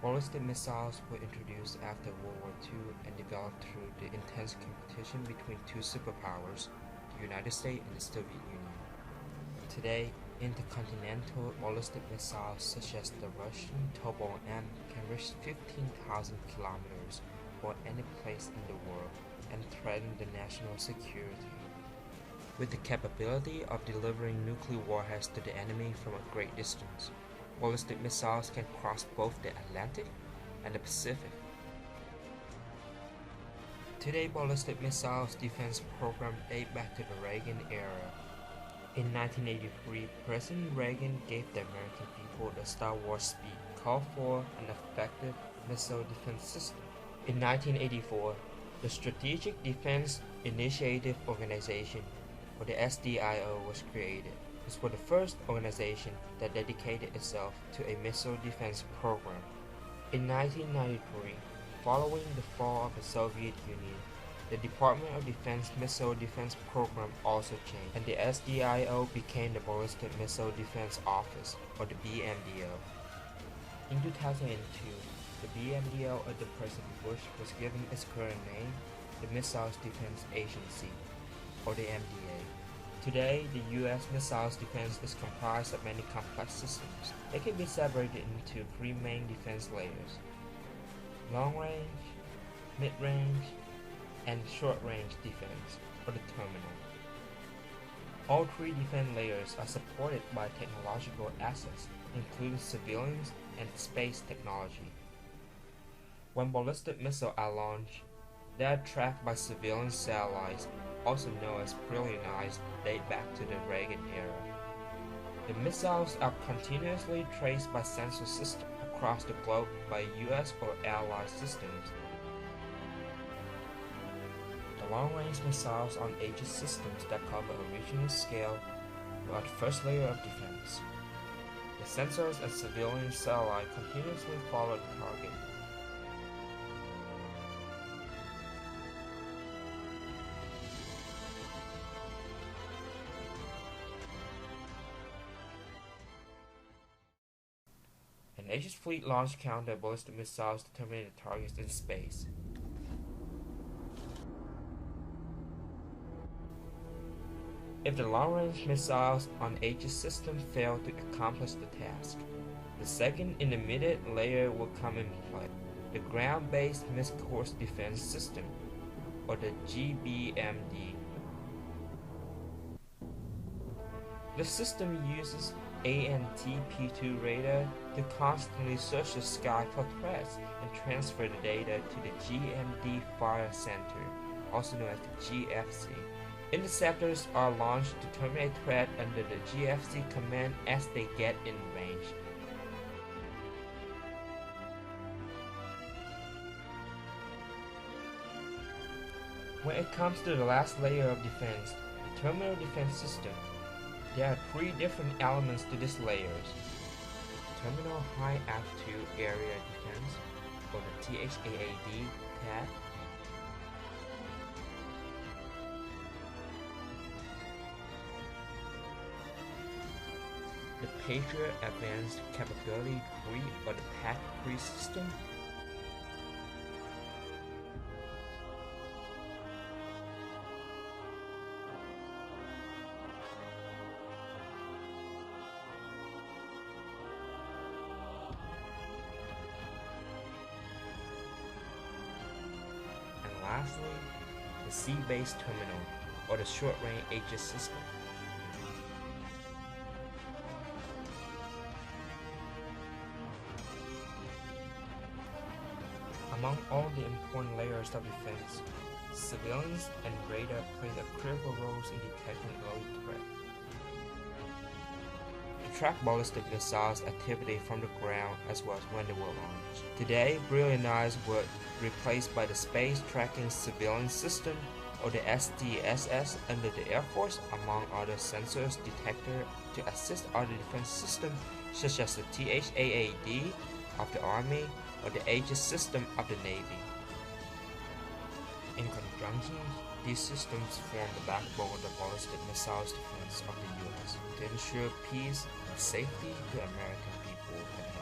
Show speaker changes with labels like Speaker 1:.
Speaker 1: Ballistic missiles were introduced after World War II and developed through the intense competition between two superpowers, the United States and the Soviet Union. Today, intercontinental ballistic missiles such as the Russian Tupolev-M can reach 15,000 kilometers or any place in the world and threaten the national security. With the capability of delivering nuclear warheads to the enemy from a great distance, ballistic missiles can cross both the Atlantic and the Pacific. Today, ballistic missiles defense program date back to the Reagan era. In 1983, President Reagan gave the American people the Star Wars speak called for an effective missile defense system. In 1984, the Strategic Defense Initiative Organization, or the SDIO, was created. This was the first organization that dedicated itself to a missile defense program. In 1993, following the fall of the Soviet Union, the Department of Defense Missile Defense Program also changed, and the SDIO became the Ballistic Missile Defense Office, or the BMDO. In 2002, the BMDO under President Bush was given its current name, the Missiles Defense Agency, or the MDA. Today, the U.S. missiles defense is comprised of many complex systems. They can be separated into three main defense layers: long range, mid-range, and short-range defense, or the terminal. All three defense layers are supported by technological assets, including civilians and space technology. When ballistic missiles are launched, they are tracked by civilian satellites, also known as pre-ionized, date back to the Reagan era. The missiles are continuously traced by sensor systems across the globe by U.S. or Allied systems. The long-range missiles on Aegis systems that cover a regional scale are the first layer of defense. The sensors and civilian satellites continuously follow the target. An Aegis fleet launch counter ballistic missiles to terminate the targets in space. If the long-range missiles on Aegis system fail to accomplish the task, the second intermediate layer will come into play, the Ground-Based Missile Course Defense System, or the GBMD. The system uses ANTP-2 radar to constantly search the sky for threats and transfer the data to the GMD Fire Center, also known as the GFC. Interceptors are launched to terminate threat under the GFC command as they get in range. When it comes to the last layer of defense, the terminal defense system, there are three different elements to these layers: Terminal High Altitude Area Defense, or the THAAD TAD, the Patriot Advanced Capability 3, or the PAC-3 system, and lastly, the Sea-Based Terminal, or the Short-Range Aegis system. Among all the important layers of defense, civilians and radar play a critical role in detecting early threat. To track ballistic missiles activity from the ground as well as when they were launched. Today, brilliant were replaced by the Space Tracking Civilian System, or the STSS, under the Air Force, among other sensors detector to assist other defense systems such as the THAAD of the Army or the Aegis system of the Navy. In conjunction, these systems form the backbone of the ballistic missiles defense of the U.S. to ensure peace and safety to American people and